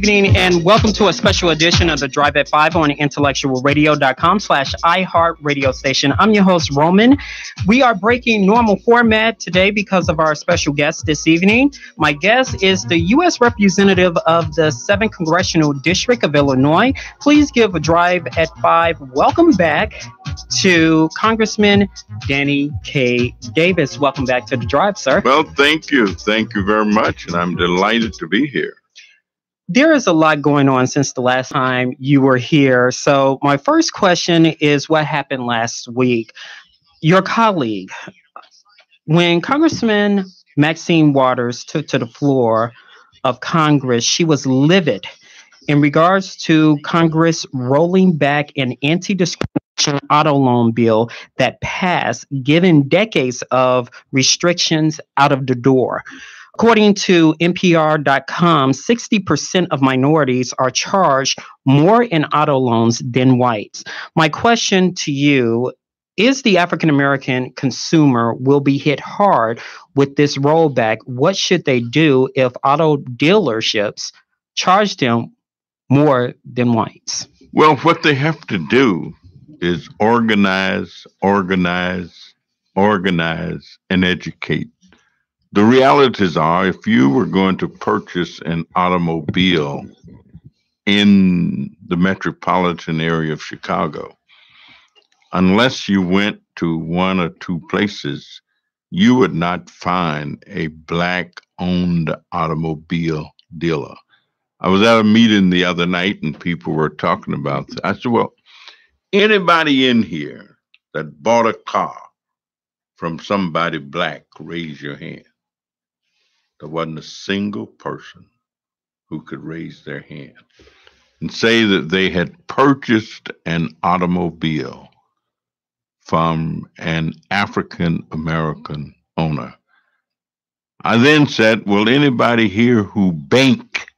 evening, and welcome to a special edition of the Drive at 5 on IntellectualRadio.com/iHeart radio station. I'm your host, Roman. We are breaking normal format today because of our special guest this evening. My guest is the U.S. Representative of the 7th Congressional District of Illinois. Please give a Drive at 5 welcome back to Congressman Danny K. Davis. Welcome back to the Drive, sir. Well, thank you. Thank you very much, and I'm delighted to be here. There is a lot going on since the last time you were here. So my first question is what happened last week? Your colleague, when Congressman Maxine Waters took to the floor of Congress, she was livid in regards to Congress rolling back an anti-discrimination auto loan bill that passed, giving decades of restrictions out of the door. According to NPR.com, 60% of minorities are charged more in auto loans than whites. My question to you is the African-American consumer will be hit hard with this rollback. What should they do if auto dealerships charge them more than whites? Well, what they have to do is organize, and educate. The realities are, if you were going to purchase an automobile in the metropolitan area of Chicago, unless you went to one or two places, you would not find a Black-owned automobile dealer. I was at a meeting the other night and people were talking about that. I said, well, anybody in here that bought a car from somebody Black, raise your hand. There wasn't a single person who could raise their hand and say that they had purchased an automobile from an African American owner. I then said, will anybody here who bank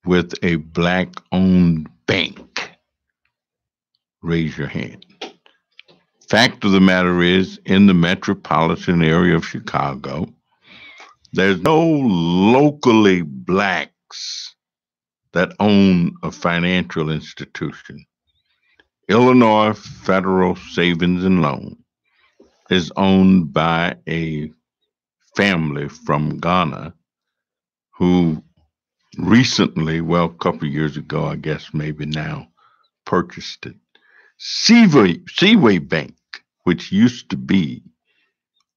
with a Black-owned bank raise your hand? Fact of the matter is, in the metropolitan area of Chicago, there's no locally Blacks that own a financial institution. Illinois Federal Savings and Loan is owned by a family from Ghana who recently, well, a couple of years ago, I guess maybe now, purchased it. Seaway Bank, which used to be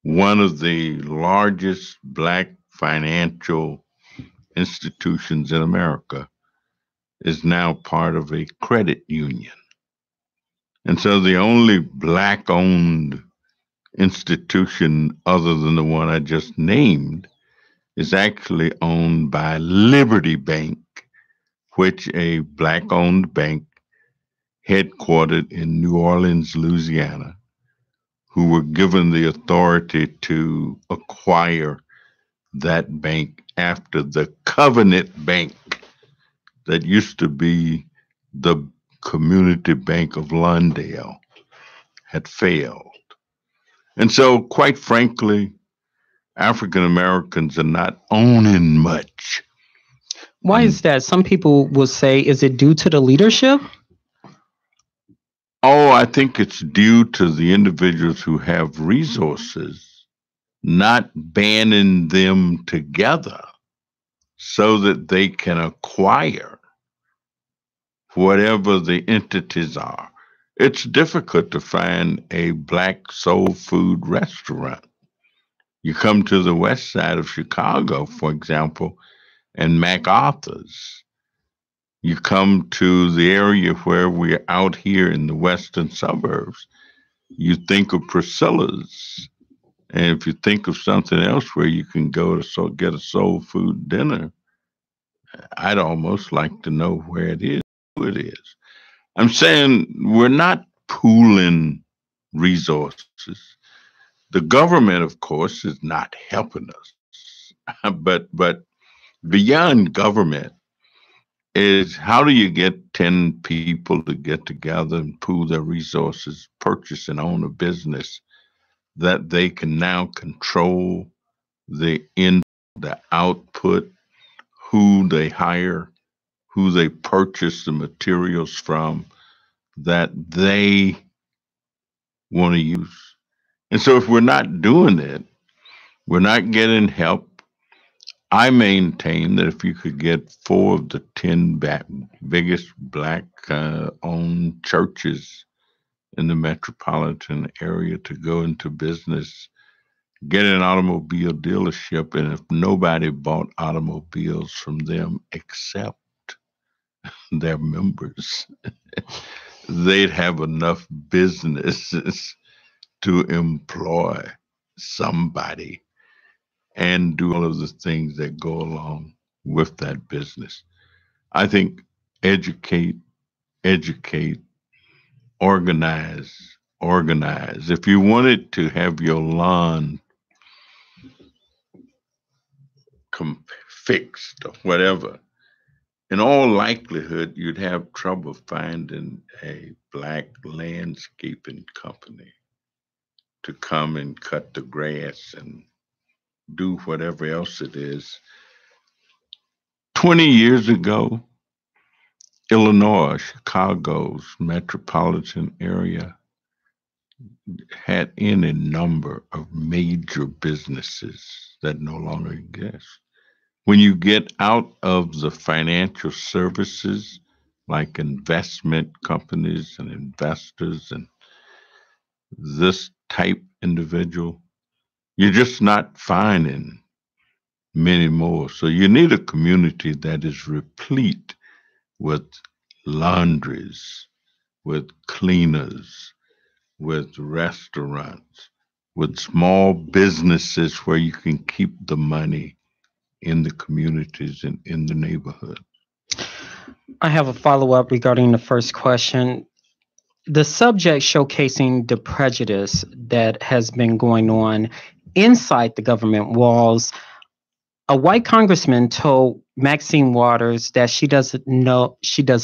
one of the largest Black financial institutions in America, is now part of a credit union. And so the only Black-owned institution other than the one I just named is actually owned by Liberty Bank, which a Black-owned bank headquartered in New Orleans, Louisiana, who were given the authority to acquire that bank after the Covenant Bank that used to be the Community Bank of Lawndale had failed. And so, quite frankly, African Americans are not owning much. Why is that? Some people will say, is it due to the leadership? Oh, I think it's due to the individuals who have resources not banding them together so that they can acquire whatever the entities are. It's difficult to find a Black soul food restaurant. You come to the west side of Chicago, for example, and MacArthur's. You come to the area where we're out here in the western suburbs, you think of Priscilla's. And if you think of something else where you can go to get a soul food dinner, I'd almost like to know where it is, who it is. I'm saying we're not pooling resources. The government, of course, is not helping us. But beyond government is how do you get 10 people to get together and pool their resources, purchase and own a business that they can now control the output, who they hire, who they purchase the materials from that they want to use. And so if we're not doing it, we're not getting help. I maintain that if you could get 4 of the 10 biggest black owned churches in the metropolitan area to go into business, get an automobile dealership, and if nobody bought automobiles from them except their members, they'd have enough businesses to employ somebody and do all of the things that go along with that business. I think educate, educate, organize, organize. If you wanted to have your lawn fixed or whatever, in all likelihood, you'd have trouble finding a black landscaping company to come and cut the grass and do whatever else it is. 20 years ago, Illinois, Chicago's metropolitan area had any number of major businesses that no longer exist. When you get out of the financial services, like investment companies and investors and this type individual, you're just not finding many more. So you need a community that is replete with laundries, with cleaners, with restaurants, with small businesses where you can keep the money in the communities and in the neighborhood. I have a follow up regarding the first question. The subject showcasing the prejudice that has been going on inside the government walls. A white congressman told Maxine Waters that she does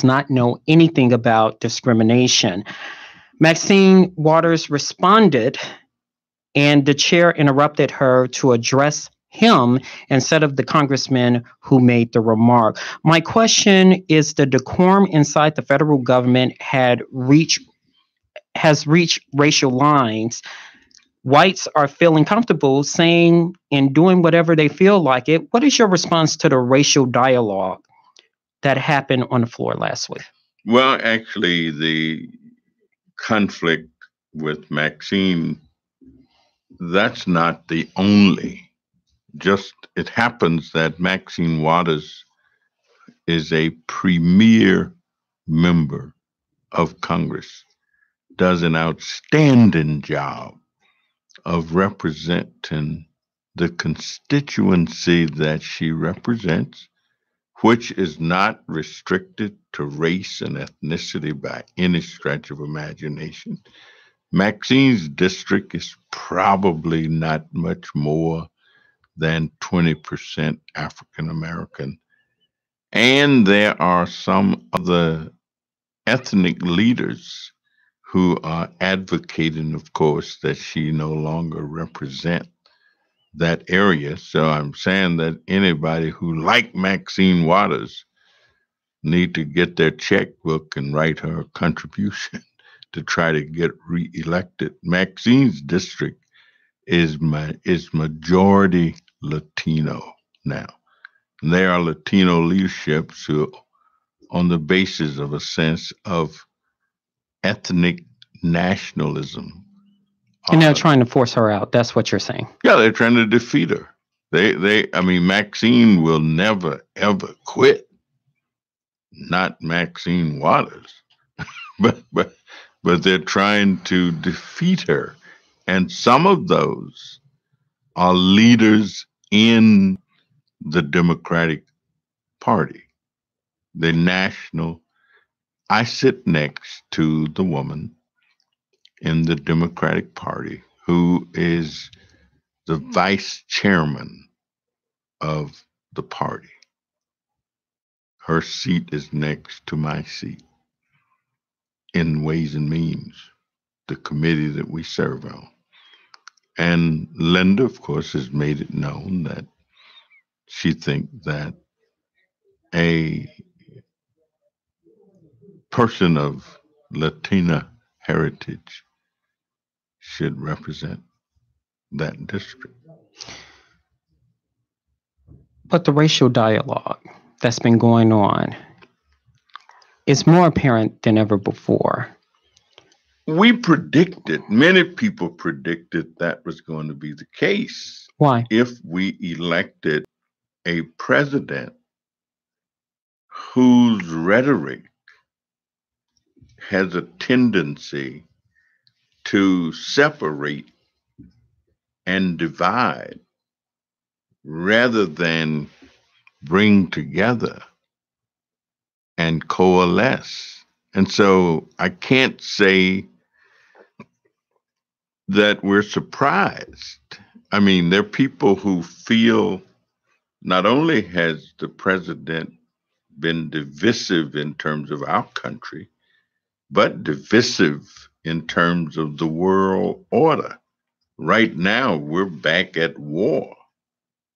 not know anything about discrimination. Maxine Waters responded, and the chair interrupted her to address him instead of the congressman who made the remark. My question is, the decorum inside the federal government has reached racial lines. Whites are feeling comfortable saying and doing whatever they feel like it. What is your response to the racial dialogue that happened on the floor last week? Well, actually, the conflict with Maxine, that's not the only. Just it happens that Maxine Waters is a premier member of Congress, does an outstanding job of representing the constituency that she represents, which is not restricted to race and ethnicity by any stretch of imagination. Maxine's district is probably not much more than 20% African American. And there are some other ethnic leaders who are advocating, of course, that she no longer represent that area. So I'm saying that anybody who, like Maxine Waters, need to get their checkbook and write her a contribution to try to get reelected. Maxine's district is majority Latino now. And there are Latino leaderships who, on the basis of a sense of ethnic nationalism, And they're trying to force her out. That's what you're saying. Yeah, they're trying to defeat her. I mean, Maxine will never, ever quit. Not Maxine Waters, but they're trying to defeat her. And some of those are leaders in the Democratic Party, the national. I sit next to the woman in the Democratic Party who is the vice chairman of the party. Her seat is next to my seat in Ways and Means, the committee that we serve on. And Linda, of course, has made it known that she thinks that a person of Latina heritage should represent that district. But the racial dialogue that's been going on is more apparent than ever before. Many people predicted that was going to be the case. Why? If we elected a president whose rhetoric has a tendency to separate and divide rather than bring together and coalesce. And so I can't say that we're surprised. I mean, there are people who feel not only has the president been divisive in terms of our country, but divisive in terms of the world order. Right now, we're back at war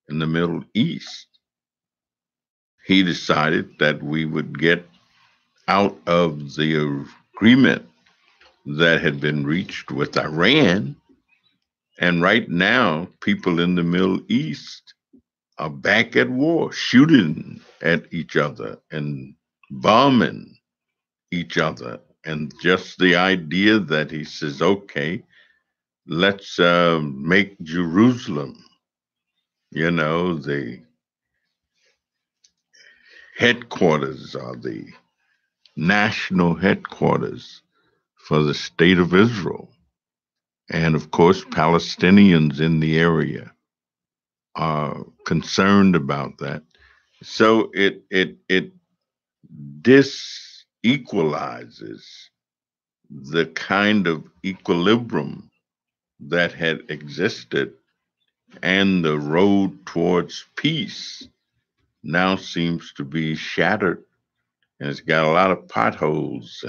in the Middle East. He decided that we would get out of the agreement that had been reached with Iran. And right now, people in the Middle East are back at war, shooting at each other and bombing each other. And just the idea that he says, okay, let's make Jerusalem, the headquarters or the national headquarters for the state of Israel. And of course, Palestinians in the area are concerned about that. So it disequalizes the kind of equilibrium that had existed, and the road towards peace now seems to be shattered, and it's got a lot of potholes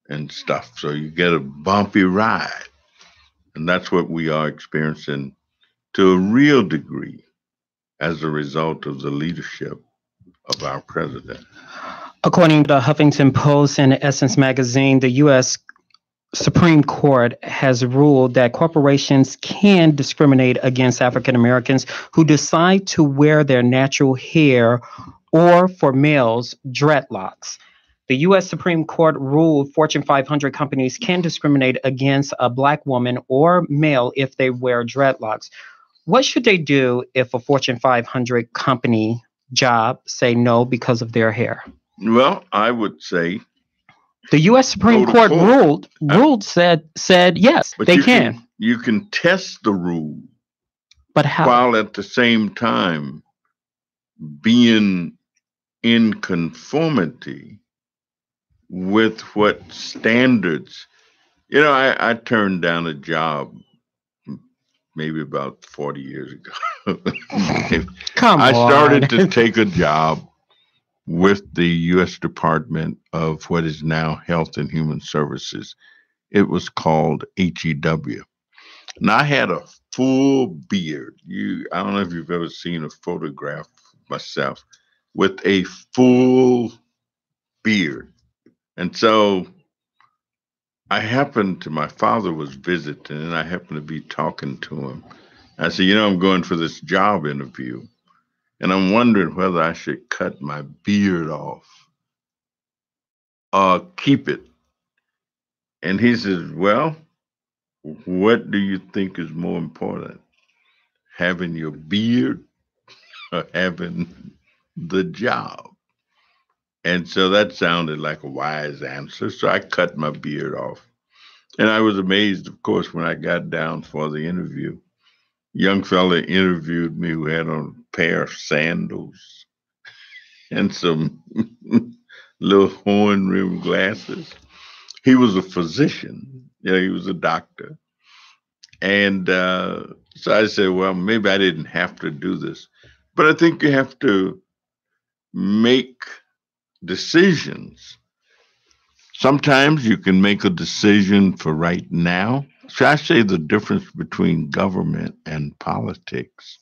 and stuff. So you get a bumpy ride. And that's what we are experiencing to a real degree as a result of the leadership of our president. According to the Huffington Post and Essence magazine, the U.S. Supreme Court has ruled that corporations can discriminate against African Americans who decide to wear their natural hair, or for males, dreadlocks. The U.S. Supreme Court ruled Fortune 500 companies can discriminate against a Black woman or male if they wear dreadlocks. What should they do if a Fortune 500 company job say no because of their hair? Well, I would say the U.S. Supreme Court said yes, they can. You can test the rule, but how? While at the same time being in conformity with what standards. I turned down a job maybe about 40 years ago. I started to take a job with the U.S. Department of what is now Health and Human Services. It was called HEW. And I had a full beard. I don't know if you've ever seen a photograph of myself with a full beard. And so my father was visiting, and I happened to be talking to him. I said, I'm going for this job interview, and I'm wondering whether I should cut my beard off or keep it. And he says, well, what do you think is more important, having your beard or having the job? And so that sounded like a wise answer. So I cut my beard off. And I was amazed, of course, when I got down for the interview. Young fella interviewed me who had on a pair of sandals and some little horn-rimmed glasses. He was a physician. He was a doctor. And so I said, well, maybe I didn't have to do this. But I think you have to make decisions. Sometimes you can make a decision for right now. So I say the difference between government and politics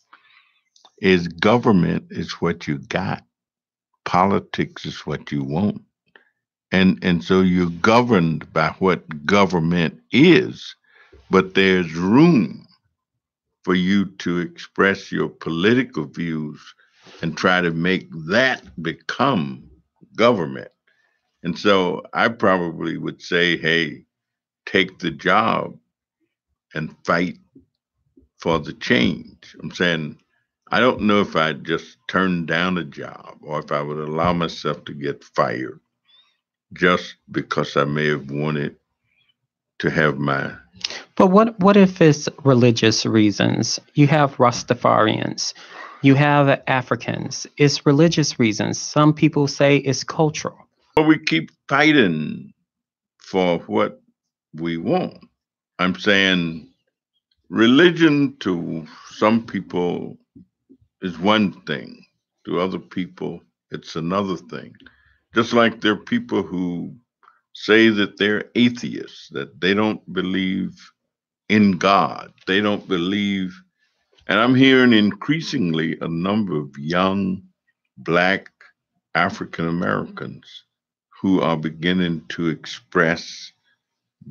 is government is what you got. politics is what you want. And so you're governed by what government is, but there's room for you to express your political views and try to make that become government. And so I probably would say, hey, take the job and fight for the change. I'm saying, I don't know if I'd just turn down a job or if I would allow myself to get fired just because I may have wanted to have my. But what if it's religious reasons? You have Rastafarians, you have Africans. It's religious reasons. Some people say it's cultural. Well, we keep fighting for what we want. I'm saying religion to some people is one thing, to other people, it's another thing. Just like there are people who say that they're atheists, that they don't believe in God, they don't believe. And I'm hearing increasingly a number of young Black African Americans who are beginning to express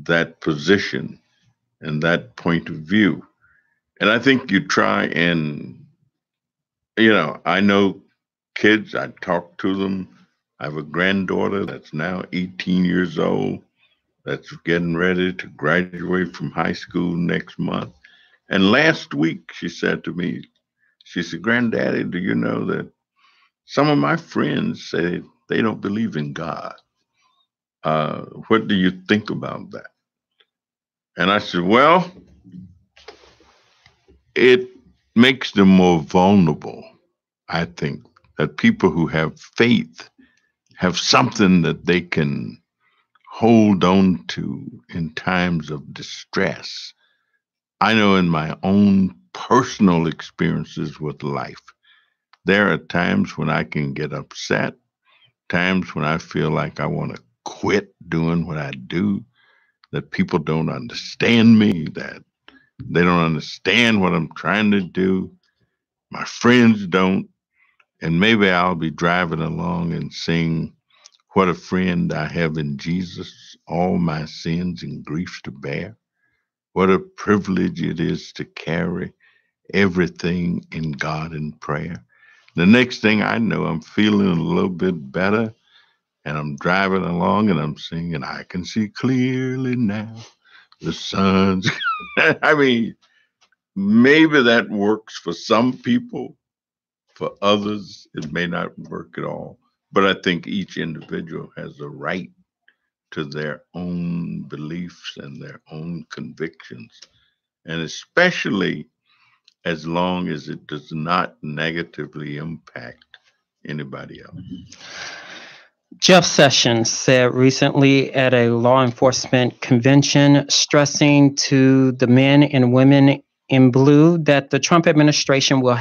that position and that point of view. And I think you try and, I know kids, I talk to them. I have a granddaughter that's now 18 years old that's getting ready to graduate from high school next month. And last week she said to me, she said, Granddaddy, do you know that some of my friends say they don't believe in God? What do you think about that? And I said, well, it makes them more vulnerable. I think that people who have faith have something that they can hold on to in times of distress. I know in my own personal experiences with life, there are times when I can get upset, times when I feel like I want to quit doing what I do, that people don't understand me, that they don't understand what I'm trying to do. My friends don't. And maybe I'll be driving along and sing, What a Friend I Have in Jesus, all my sins and griefs to bear. What a privilege it is to carry everything in God in prayer. The next thing I know, I'm feeling a little bit better and I'm driving along and I'm singing, I can see clearly now the sun's. I mean, maybe that works for some people. For others, it may not work at all. But I think each individual has a right to their own beliefs and their own convictions. And especially as long as it does not negatively impact anybody else. Jeff Sessions said recently at a law enforcement convention, stressing to the men and women in blue that the Trump administration will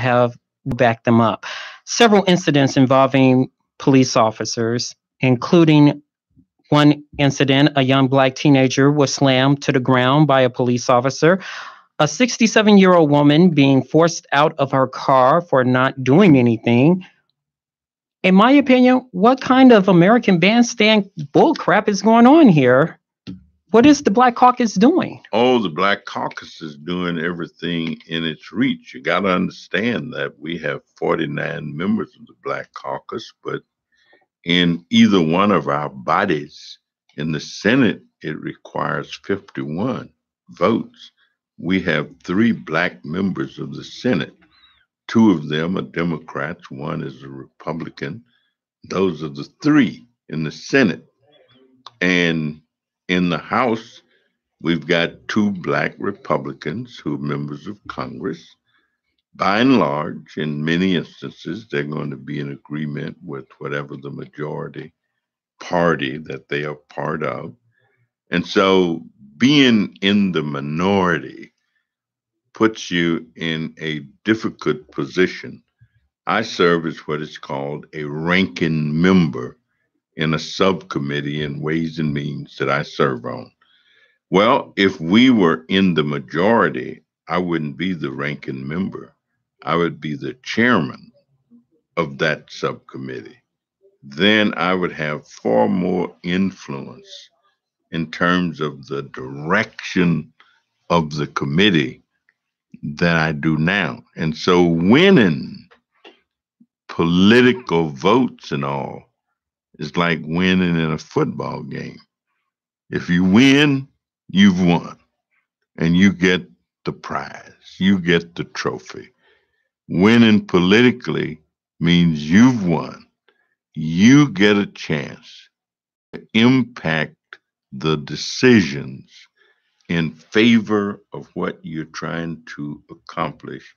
back them up. Several incidents involving police officers, including one incident, a young Black teenager was slammed to the ground by a police officer, a 67-year-old woman being forced out of her car for not doing anything. In my opinion, what kind of American bandstand bullcrap is going on here? What is the Black Caucus doing? Oh, the Black Caucus is doing everything in its reach. You got to understand that we have 49 members of the Black Caucus, but in either one of our bodies, in the Senate, it requires 51 votes. We have 3 Black members of the Senate. 2 of them are Democrats, one is a Republican. Those are the 3 in the Senate. And in the House, we've got 2 Black Republicans who are members of Congress. By and large, in many instances, they're going to be in agreement with whatever the majority party that they are part of. And so being in the minority puts you in a difficult position. I serve as what is called a ranking member in a subcommittee in Ways and Means that I serve on. Well, if we were in the majority, I wouldn't be the ranking member. I would be the chairman of that subcommittee. then I would have far more influence in terms of the direction of the committee than I do now. And so winning political votes and all is like winning in a football game. If you win, you've won and you get the prize, you get the trophy. Winning politically means you've won. You get a chance to impact the decisions in favor of what you're trying to accomplish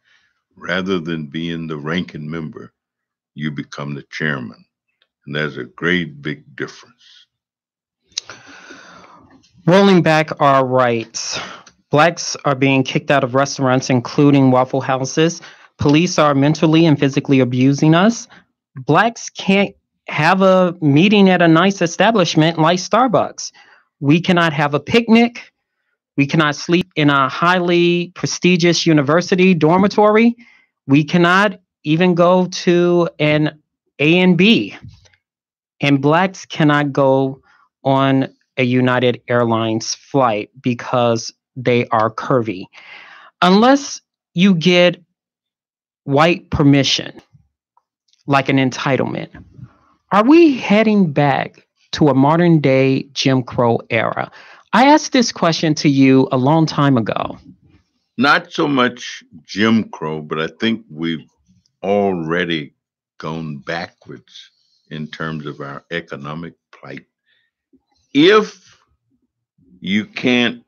rather than being the ranking member. You become the chairman. And there's a great big difference. Rolling back our rights. Blacks are being kicked out of restaurants, including Waffle Houses. Police are mentally and physically abusing us. Blacks can't have a meeting at a nice establishment like Starbucks. We cannot have a picnic. We cannot sleep in a highly prestigious university dormitory. We cannot even go to an A and B. And Blacks cannot go on a United Airlines flight because they are curvy. Unless you get white permission, like an entitlement. Are we heading back to a modern day Jim Crow era? I asked this question to you a long time ago. Not so much Jim Crow, but I think we've already gone backwards in terms of our economic plight. If you can't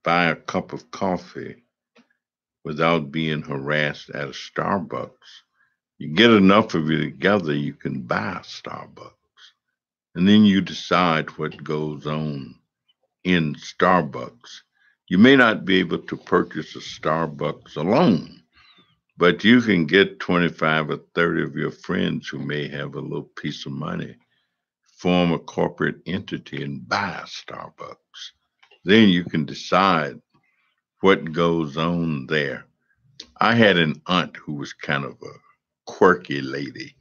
buy a cup of coffee without being harassed at a Starbucks, you get enough of you together, you can buy a Starbucks. And then you decide what goes on in Starbucks. You may not be able to purchase a Starbucks alone, but you can get 25 or 30 of your friends who may have a little piece of money, form a corporate entity and buy a Starbucks. Then you can decide what goes on there. I had an aunt who was kind of a quirky lady,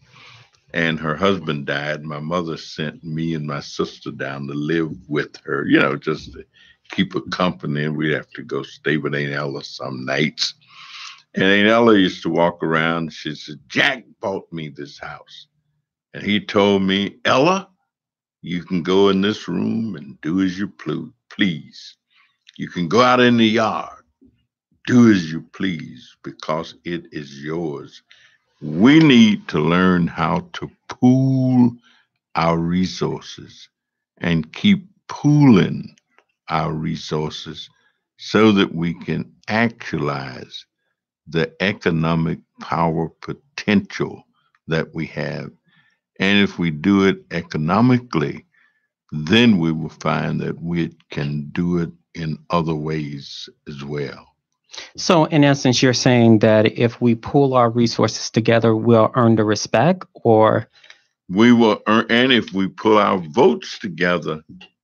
and her husband died. My mother sent me and my sister down to live with her, just to keep her company. And we'd have to go stay with Aunt Ella some nights. And Aunt Ella used to walk around. She said, Jack bought me this house. And he told me, Ella, you can go in this room and do as you please. You can go out in the yard, do as you please, because it is yours. We need to learn how to pool our resources and keep pooling our resources so that we can actualize the economic power potential that we have. And if we do it economically, then we will find that we can do it in other ways as well. So, in essence, you're saying that if we pool our resources together, we'll earn the respect, or we will earn, and if we pull our votes together,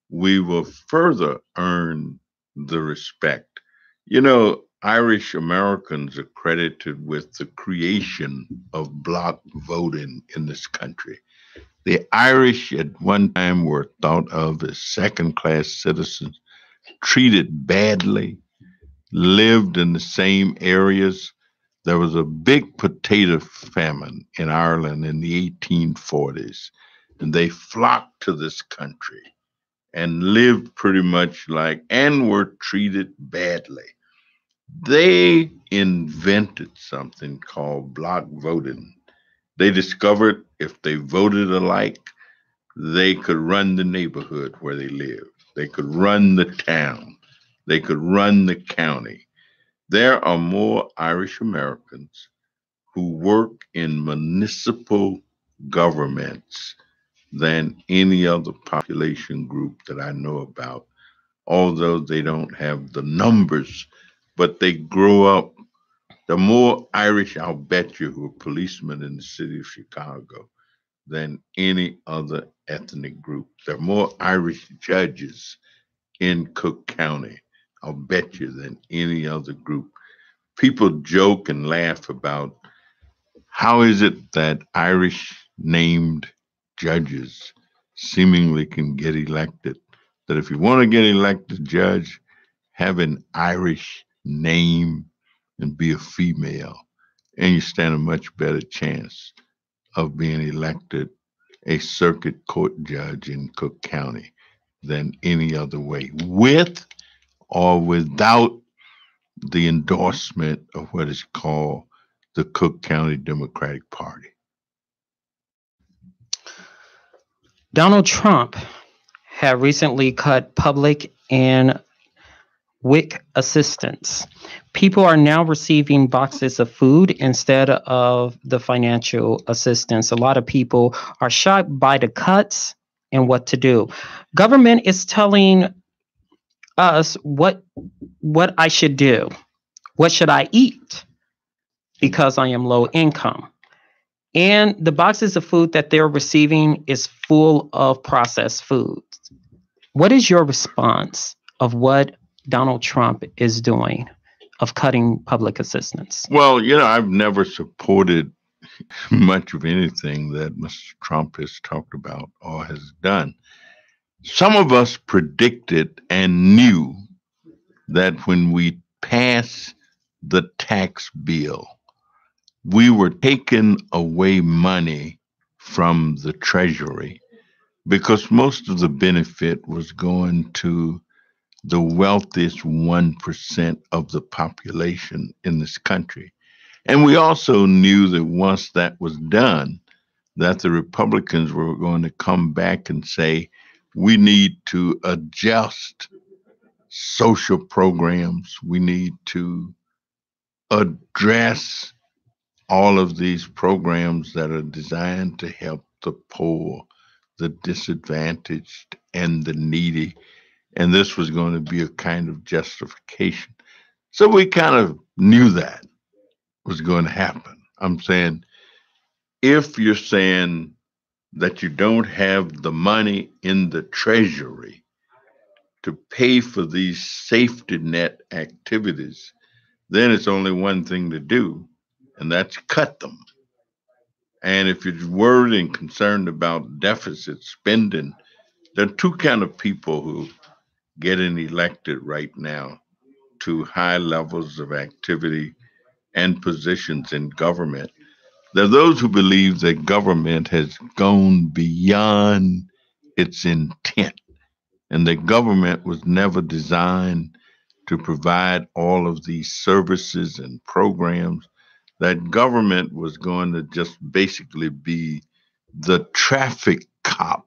we will further earn the respect. Irish Americans are credited with the creation of block voting in this country. The Irish at one time were thought of as second-class citizens, treated badly, lived in the same areas. There was a big potato famine in Ireland in the 1840s, and they flocked to this country and lived pretty much and were treated badly. They invented something called block voting. They discovered if they voted alike, they could run the neighborhood where they lived. They could run the town. They could run the county. There are more Irish Americans who work in municipal governments than any other population group that I know about, although they don't have the numbers, but they grow up. The more Irish, I'll bet you, who are policemen in the city of Chicago than any other ethnic group. There are more Irish judges in Cook County, I'll bet you, than any other group. People joke and laugh about how is it that Irish named judges seemingly can get elected. That if you want to get elected judge, have an Irish name and be a female, and you stand a much better chance of being elected a circuit court judge in Cook County than any other way, with or without the endorsement of what is called the Cook County Democratic Party. Donald Trump had recently cut public and WIC assistance. People are now receiving boxes of food instead of the financial assistance. A lot of people are shocked by the cuts and what to do. Government is telling us what I should do. What should I eat? Because I am low income. And the boxes of food that they're receiving is full of processed foods. What is your response of what Donald Trump is doing of cutting public assistance? Well, I've never supported much of anything that Mr. Trump has talked about or has done. Some of us predicted and knew that when we pass the tax bill, we were taking away money from the Treasury because most of the benefit was going to the wealthiest 1% of the population in this country. And we also knew that once that was done, that the Republicans were going to come back and say, we need to adjust social programs. We need to address all of these programs that are designed to help the poor, the disadvantaged, and the needy. And this was going to be a kind of justification. So we kind of knew that was going to happen. I'm saying, if you're saying that you don't have the money in the Treasury to pay for these safety net activities, then it's only one thing to do, and that's cut them. And if you're worried and concerned about deficit spending, there are two kind of people who getting elected right now to high levels of activity and positions in government. There are those who believe that government has gone beyond its intent and that government was never designed to provide all of these services and programs, that government was going to just basically be the traffic cop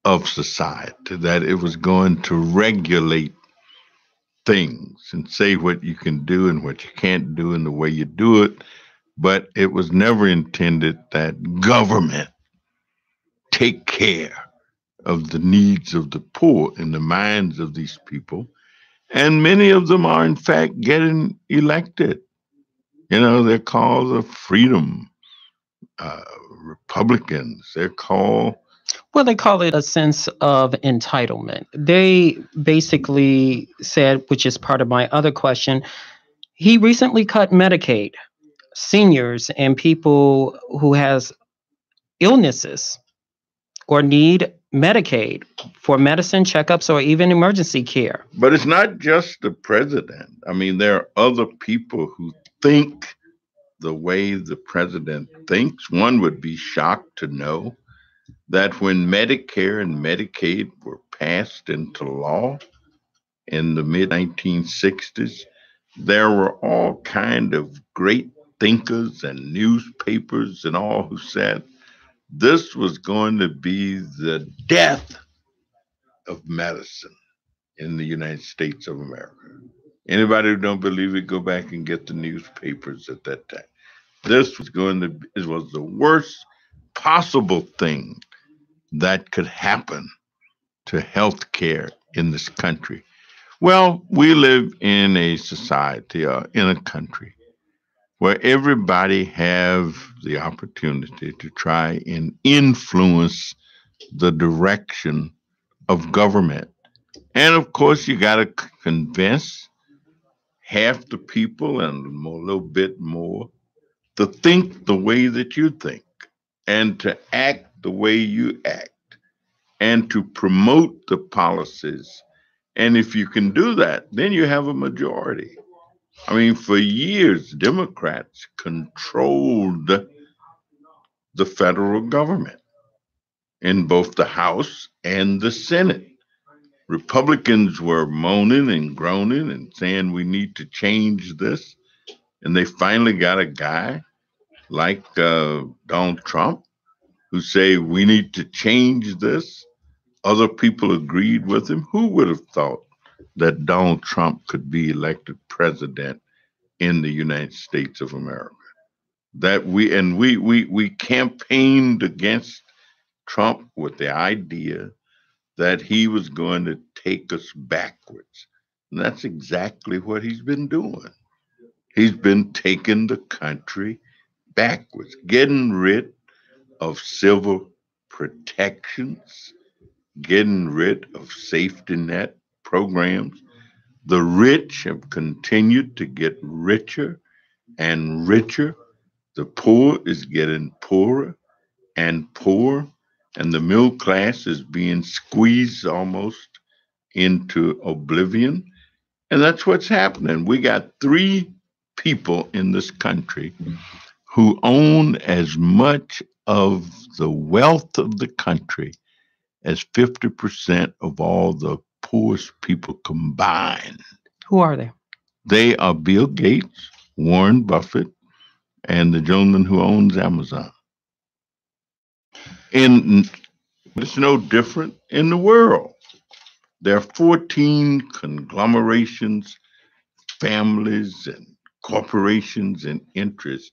of society, that it was going to regulate things and say what you can do and what you can't do and the way you do it. But it was never intended that government take care of the needs of the poor in the minds of these people. And many of them are, in fact, getting elected. They're called the Freedom Republicans. They're called. Well, they call it a sense of entitlement. They basically said, which is part of my other question, he recently cut Medicaid. Seniors and people who has illnesses or need Medicaid for medicine checkups or even emergency care. But it's not just the president. I mean, there are other people who think the way the president thinks. One would be shocked to know that when Medicare and Medicaid were passed into law in the mid 1960s, there were all kind of great thinkers and newspapers and all who said this was going to be the death of medicine in the United States of America. Anybody who don't believe it, go back and get the newspapers at that time. This was it was the worst possible thing that could happen to health care in this country. Well, we live in a society, in a country where everybody have the opportunity to try and influence the direction of government. And of course, you got to convince half the people and a little bit more to think the way that you think and to act the way you act and to promote the policies. And if you can do that, then you have a majority. I mean, for years, Democrats controlled the federal government in both the House and the Senate. Republicans were moaning and groaning and saying we need to change this. And they finally got a guy like Donald Trump who say we need to change this. Other people agreed with him. Who would have thought that Donald Trump could be elected president in the United States of America? That we campaigned against Trump with the idea that he was going to take us backwards. And that's exactly what he's been doing. He's been taking the country backwards, getting rid of civil protections, getting rid of safety net programs. The rich have continued to get richer and richer. The poor is getting poorer and poorer, and the middle class is being squeezed almost into oblivion. And that's what's happening. We got three people in this country who own as much of the wealth of the country as 50% of all the poorest people combined. Who are they? They are Bill Gates, Warren Buffett, and the gentleman who owns Amazon. And it's no different in the world. There are 14 conglomerations, families, and corporations and interests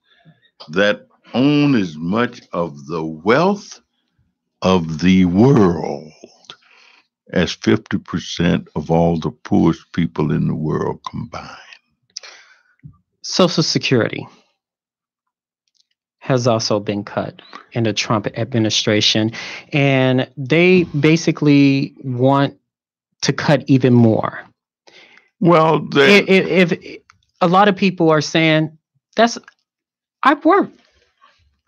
that own as much of the wealth of the world as 50% of all the poorest people in the world combined. Social Security has also been cut in the Trump administration, and they basically want to cut even more. Well, if a lot of people are saying I've worked.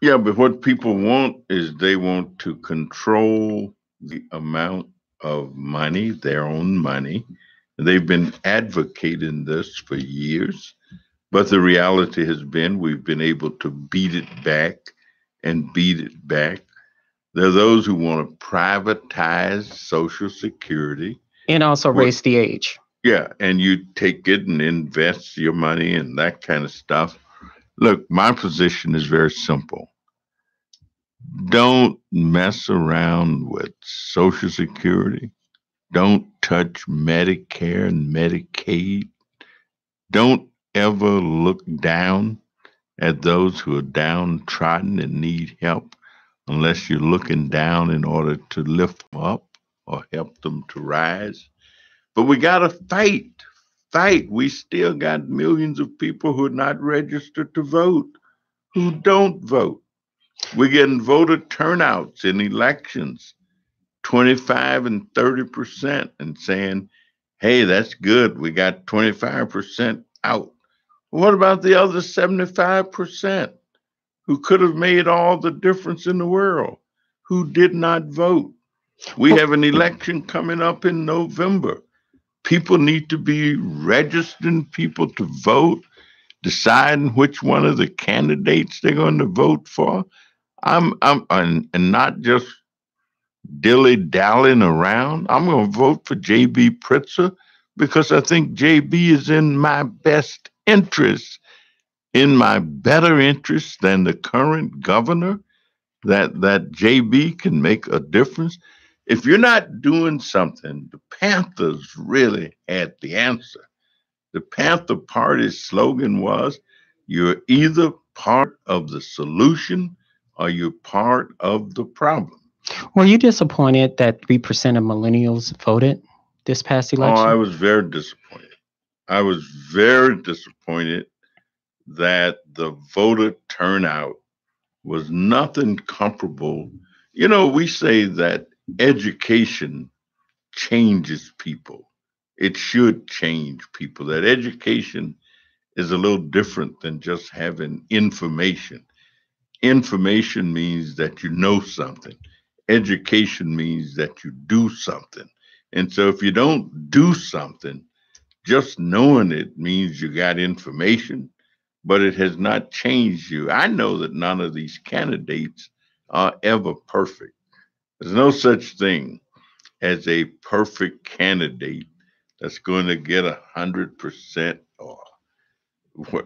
Yeah, but what people want is they want to control the amount of money, their own money. They've been advocating this for years, but the reality has been we've been able to beat it back and beat it back. There are those who want to privatize Social Security. And also raise the age. Yeah, and you take it and invest your money and that kind of stuff. Look, my position is very simple. Don't mess around with Social Security. Don't touch Medicare and Medicaid. Don't ever look down at those who are downtrodden and need help unless you're looking down in order to lift them up or help them to rise. But we got to fight. We still got millions of people who are not registered to vote, who don't vote. We're getting voter turnouts in elections, 25 and 30%, and saying, hey, that's good. We got 25% out. What about the other 75% who could have made all the difference in the world, who did not vote? We have an election coming up in November. People need to be registering people to vote, deciding which one of the candidates they're going to vote for. And not just dilly-dallying around. I'm going to vote for J.B. Pritzker because I think J.B. is in my best interest, in my better interest than the current governor, that J.B. can make a difference. If you're not doing something, the Panthers really had the answer. The Panther Party's slogan was, you're either part of the solution or you're part of the problem. Were you disappointed that 3% of millennials voted this past election? Oh, I was very disappointed. I was very disappointed that the voter turnout was nothing comparable. You know, we say that education changes people. It should change people. That education is a little different than just having information. Information means that you know something. Education means that you do something. And so if you don't do something, just knowing it means you got information, but it has not changed you. I know that none of these candidates are ever perfect. There's no such thing as a perfect candidate that's going to get 100% or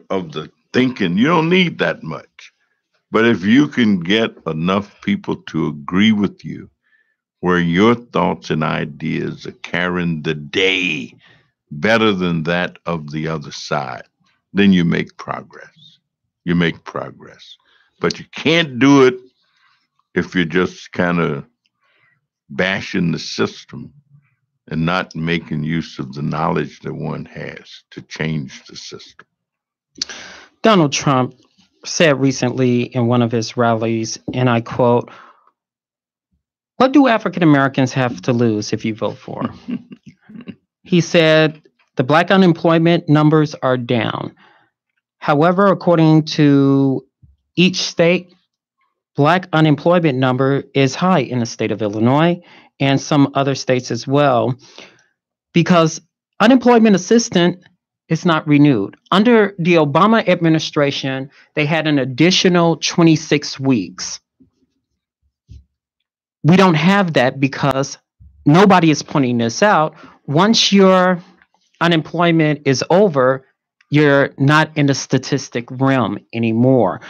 of the thinking. You don't need that much. But if you can get enough people to agree with you, where your thoughts and ideas are carrying the day better than that of the other side, then you make progress. You make progress. But you can't do it if you're just kind of bashing the system and not making use of the knowledge that one has to change the system. Donald Trump said recently in one of his rallies, and I quote, "What do African Americans have to lose if you vote for?" He said, "The black unemployment numbers are down. However, according to each state, black unemployment number is high in the state of Illinois and some other states as well, because unemployment assistance is not renewed. Under the Obama administration, they had an additional 26 weeks. We don't have that because nobody is pointing this out. Once your unemployment is over, you're not in the statistic realm anymore."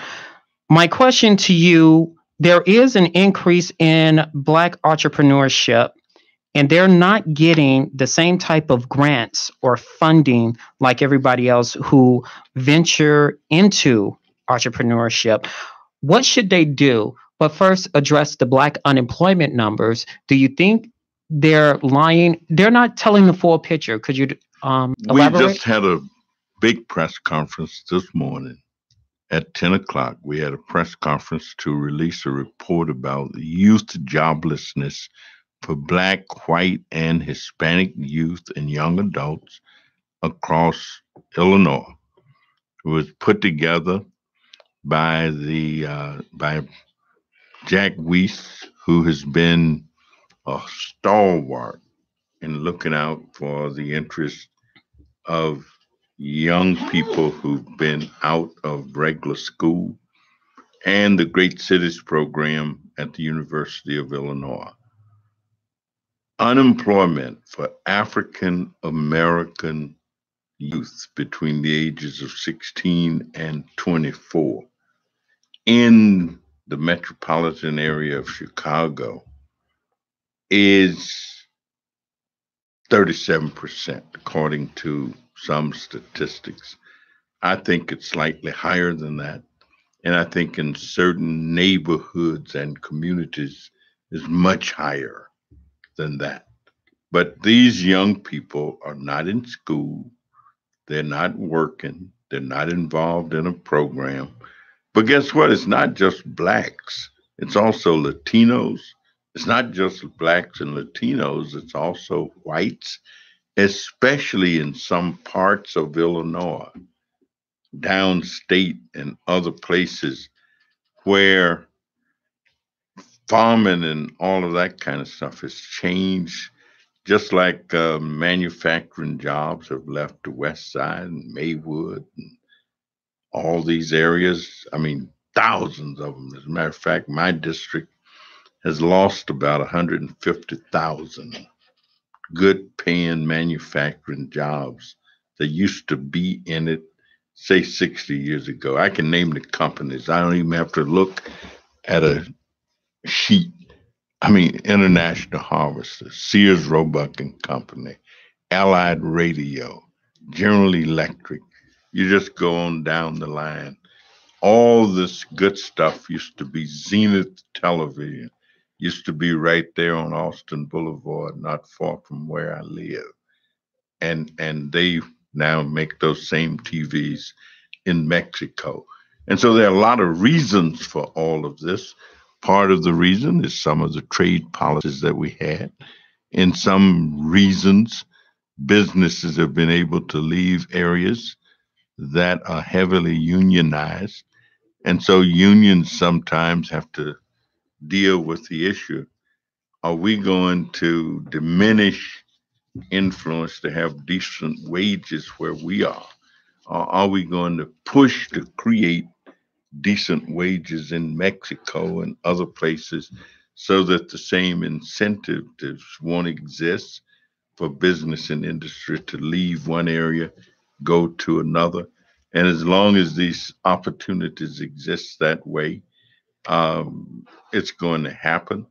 My question to you, there is an increase in Black entrepreneurship, and they're not getting the same type of grants or funding like everybody else who venture into entrepreneurship. What should they do? But first, address the Black unemployment numbers. Do you think they're lying? They're not telling the full picture. Could you We elaborate? just had a big press conference this morning at 10 o'clock. We had a press conference to release a report about youth joblessness for Black, white, and Hispanic youth and young adults across Illinois. It was put together by Jack Weiss, who has been a stalwart in looking out for the interest of young people who've been out of regular school and the Great Cities program at the University of Illinois. Unemployment for African American youth between the ages of 16 and 24 in the metropolitan area of Chicago is 37%, according to some statistics. I think it's slightly higher than that. And I think in certain neighborhoods and communities is much higher than that. But these young people are not in school. They're not working. They're not involved in a program. But guess what? It's not just blacks. It's also Latinos. It's not just blacks and Latinos. It's also whites, especially in some parts of Illinois, downstate and other places where farming and all of that kind of stuff has changed. Just like manufacturing jobs have left the West Side and Maywood and all these areas. I mean, thousands of them. As a matter of fact, my district has lost about 150,000 good paying manufacturing jobs that used to be in it, say 60 years ago. I can name the companies. I don't even have to look at a sheet. I mean, International Harvester, Sears Roebuck and Company, Allied Radio, General Electric. You just go on down the line. All this good stuff used to be Zenith Television, used to be right there on Austin Boulevard, not far from where I live. And they now make those same TVs in Mexico. And so there are a lot of reasons for all of this. Part of the reason is some of the trade policies that we had. In some reasons, businesses have been able to leave areas that are heavily unionized. And so unions sometimes have to deal with the issue Are we going to diminish influence to have decent wages where we are? Or are we going to push to create decent wages in Mexico and other places so that the same incentives won't exist for business and industry to leave one area, go to another? And as long as these opportunities exist that way, it's going to happen.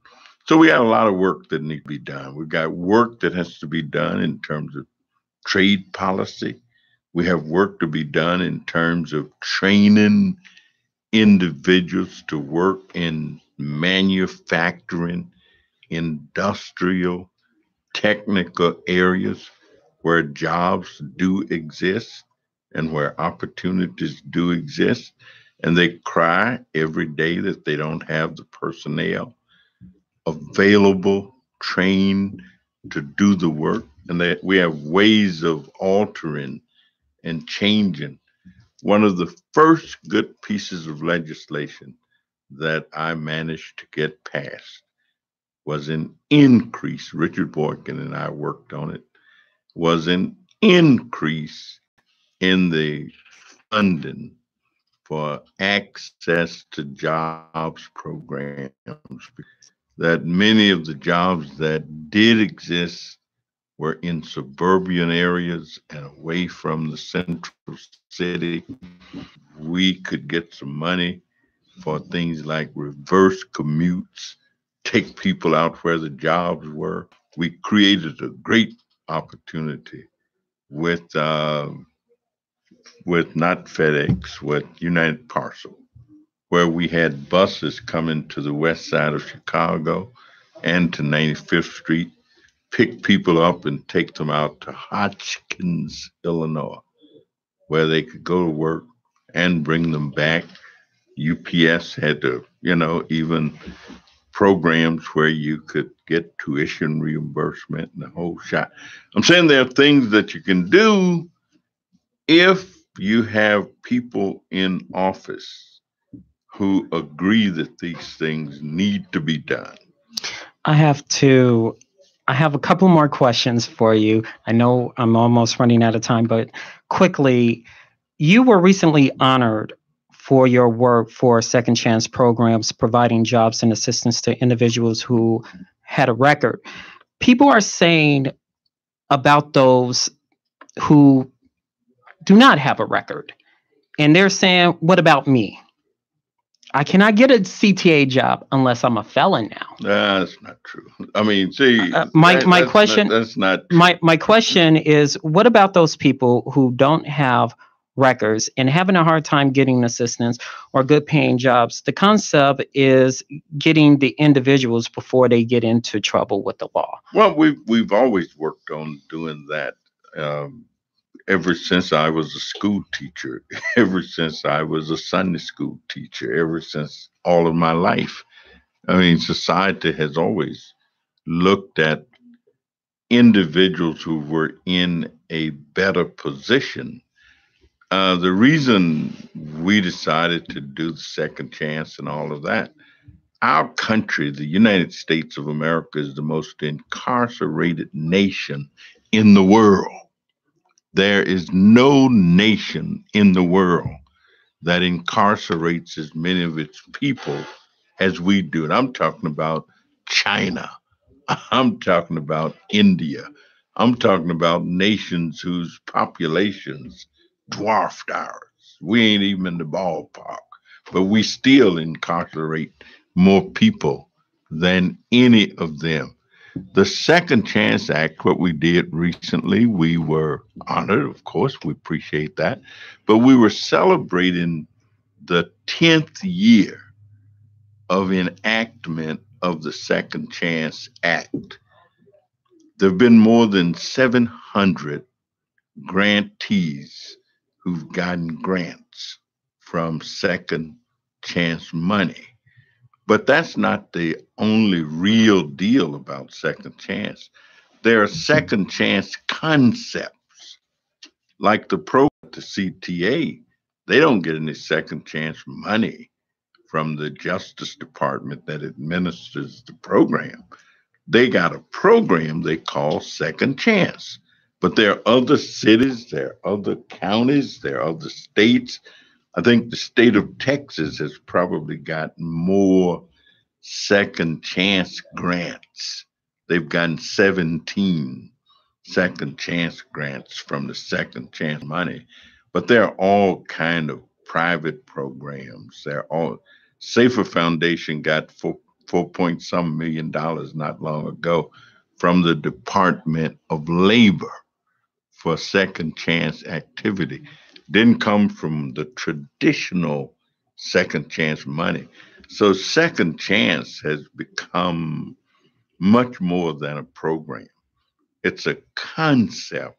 So we got a lot of work that needs to be done. We've got work that has to be done in terms of trade policy. We have work to be done in terms of training individuals to work in manufacturing, industrial, technical areas where jobs do exist and where opportunities do exist. And they cry every day that they don't have the personnel available, trained to do the work. And that we have ways of altering and changing. One of the first good pieces of legislation that I managed to get passed was an increase. Richard Boykin and I worked on it. Was an increase in the funding for access to jobs programs. That many of the jobs that did exist were in suburban areas and away from the central city. We could get some money for things like reverse commutes, take people out where the jobs were. We created a great opportunity with not FedEx, with United Parcel, where we had buses coming to the west side of Chicago and to 95th Street, pick people up and take them out to Hotchkins, Illinois, where they could go to work and bring them back. UPS had to, even programs where you could get tuition reimbursement and the whole shot. I'm saying there are things that you can do if you have people in office who agree that these things need to be done. I have to. I have a couple more questions for you. I know I'm almost running out of time, but quickly, you were recently honored for your work for Second Chance programs, providing jobs and assistance to individuals who had a record. People are saying about those who do not have a record, and they're saying, "What about me? I cannot get a CTA job unless I'm a felon now." That's not true. I mean, see, my question that's not my question is, what about those people who don't have records and having a hard time getting assistance or good paying jobs? The concept is getting the individuals before they get into trouble with the law. Well, we've always worked on doing that. Um, Ever since I was a school teacher, ever since I was a Sunday school teacher, ever since all of my life. I mean, society has always looked at individuals who were in a better position. The reason we decided to do the second chance and all of that, our country, the United States of America, is the most incarcerated nation in the world. There is no nation in the world that incarcerates as many of its people as we do. And I'm talking about China. I'm talking about India. I'm talking about nations whose populations dwarfed ours. We ain't even in the ballpark, but we still incarcerate more people than any of them. The Second Chance Act, what we did recently, we were honored, of course, we appreciate that, but we were celebrating the 10th year of enactment of the Second Chance Act. There have been more than 700 grantees who've gotten grants from Second Chance money. But that's not the only real deal about Second Chance. There are Second Chance concepts, like the program at the CTA. They don't get any Second Chance money from the Justice Department that administers the program. They got a program they call Second Chance. But there are other cities, there are other counties, there are other states. I think the state of Texas has probably got more second chance grants. They've gotten 17 second chance grants from the second chance money, but they're all kind of private programs. They're all Safer Foundation got 4 point some $1 million not long ago from the Department of Labor for second chance activity. Didn't come from the traditional second chance money. So second chance has become much more than a program. It's a concept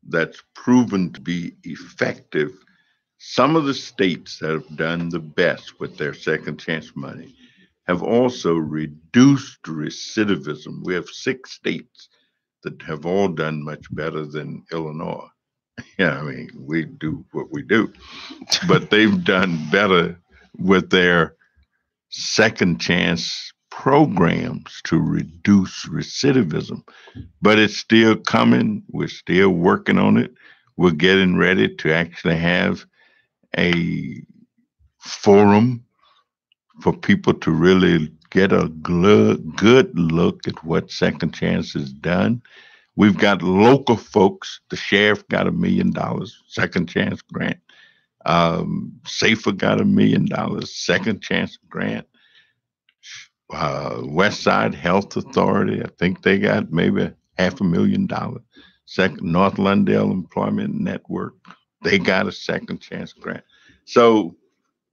that's proven to be effective. Some of the states that have done the best with their second chance money have also reduced recidivism. We have 6 states that have all done much better than Illinois. Yeah, I mean, we do what we do, but they've done better with their second chance programs to reduce recidivism. But it's still coming. We're still working on it. We're getting ready to actually have a forum for people to really get a good look at what Second Chance has done. We've got local folks. The sheriff got $1 million, second chance grant. Safer got $1 million, second chance grant. West Side Health Authority, I think they got maybe $500,000. Second, North Lundale Employment Network, they got a second chance grant. So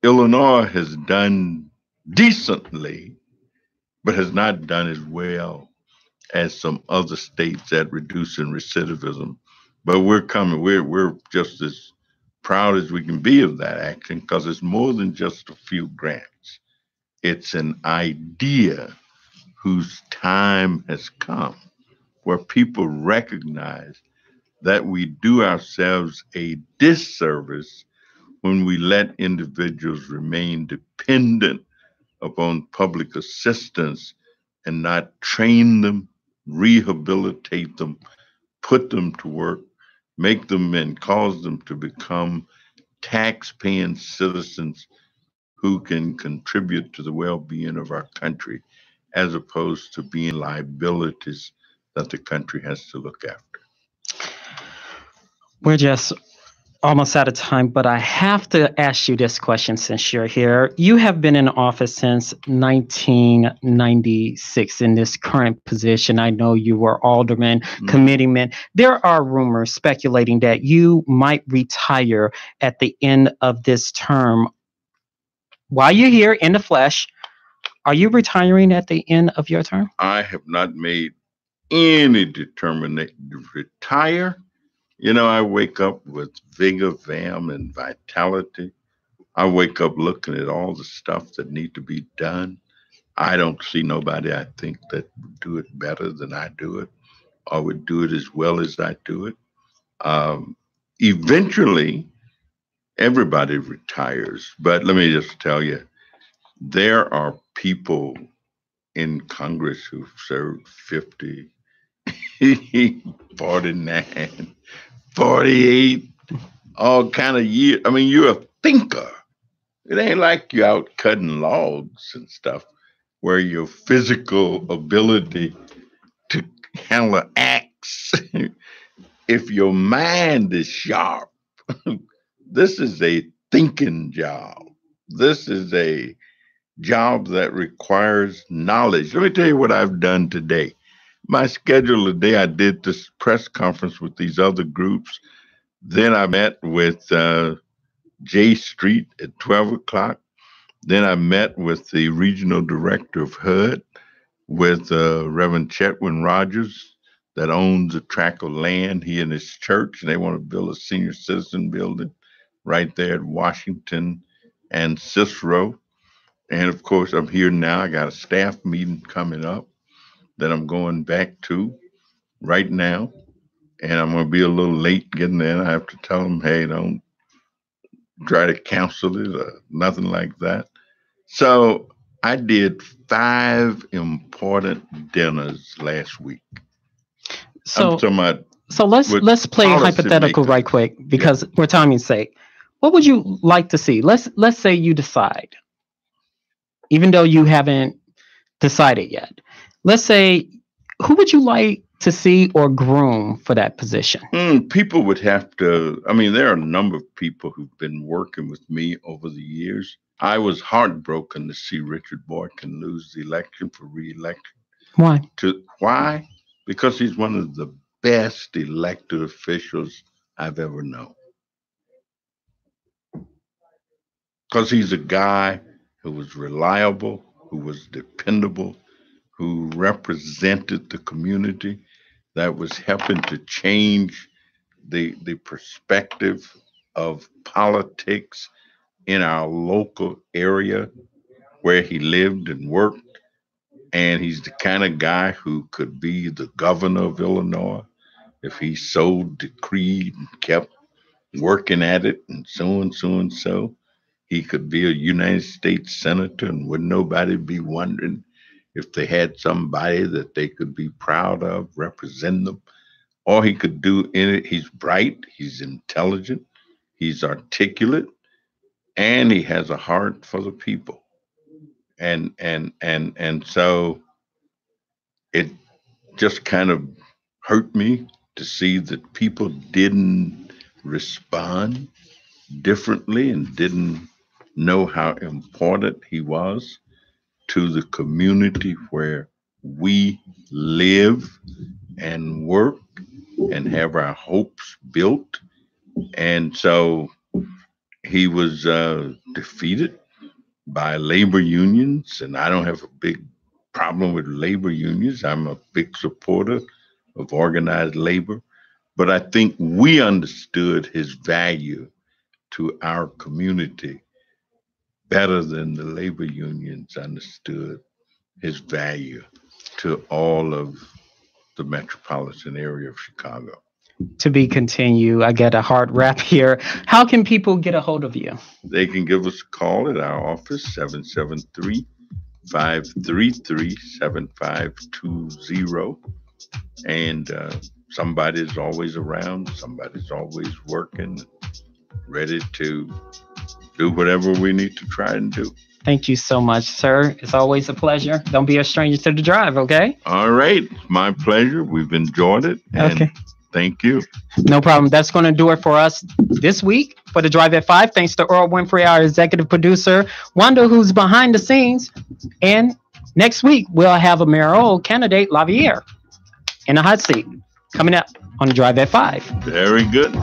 Illinois has done decently, but has not done as well as some other states at reducing recidivism. But we're coming. We're just as proud as we can be of that action because it's more than just a few grants. It's an idea whose time has come, where people recognize that we do ourselves a disservice when we let individuals remain dependent upon public assistance and not train them, rehabilitate them, put them to work, make them and cause them to become tax-paying citizens who can contribute to the well-being of our country as opposed to being liabilities that the country has to look after. We're just almost out of time, but I have to ask you this question since you're here. You have been in office since 1996 in this current position. I know you were alderman, committeeman. There are rumors speculating that you might retire at the end of this term. While you're here in the flesh, are you retiring at the end of your term? I have not made any determination to retire. You know, I wake up with vigor, vim, and vitality. I wake up looking at all the stuff that need to be done. I don't see nobody I think that would do it better than I do it or would do it as well as I do it. Eventually, everybody retires. But let me just tell you, there are people in Congress who've served 50, 49, 48, all kind of years. I mean, you're a thinker. It ain't like you out cutting logs and stuff where your physical ability to handle an axe, if your mind is sharp, this is a thinking job. This is a job that requires knowledge. Let me tell you what I've done today. My schedule today, I did this press conference with these other groups. Then I met with J Street at 12 o'clock. Then I met with the regional director of HUD, with Reverend Chetwin Rogers, that owns a tract of land, he and his church, and they want to build a senior citizen building right there at Washington and Cicero. And of course, I'm here now. I got a staff meeting coming up that I'm going back to right now. And I'm going to be a little late getting there. I have to tell them, hey, don't try to cancel it or nothing like that. So I did 5 important dinners last week. I'm So, talking about so let's play hypothetical policymakers. right quick Yeah. because for timing's sake. What would you like to see? Let's say you decide, even though you haven't decided yet. Let's say, who would you like to see or groom for that position? People would have to. I mean, there are a number of people who've been working with me over the years. I was heartbroken to see Richard Boykin lose the election for re-election. Why? Why? Because he's one of the best elected officials I've ever known. Because he's a guy who was reliable, who was dependable, who represented the community, that was helping to change the perspective of politics in our local area where he lived and worked. And he's the kind of guy who could be the governor of Illinois if he so decreed and kept working at it and so and so and so. He could be a United States senator and would nobody be wondering if they had somebody that they could be proud of represent them. Or he could do in it. He's bright, he's intelligent, he's articulate, and he has a heart for the people. And so it just kind of hurt me to see that people didn't respond differently and didn't know how important he was to the community where we live and work and have our hopes built. And so he was defeated by labor unions, and I don't have a big problem with labor unions. I'm a big supporter of organized labor, but I think we understood his value to our community better than the labor unions understood his value to all of the metropolitan area of Chicago. To be continued. I get a hard wrap here. How can people get a hold of you? They can give us a call at our office, 773-533-7520. And somebody's always around, somebody's always working, ready to do whatever we need to try and do. Thank you so much, sir. It's always a pleasure. Don't be a stranger to the drive, okay? All right. My pleasure. We've enjoyed it. And okay. Thank you. No problem. That's going to do it for us this week for the Drive at 5. Thanks to Earl Winfrey, our executive producer, Wanda, who's behind the scenes. And next week, we'll have a mayoral candidate, Lavier, in a hot seat coming up on the Drive at 5. Very good.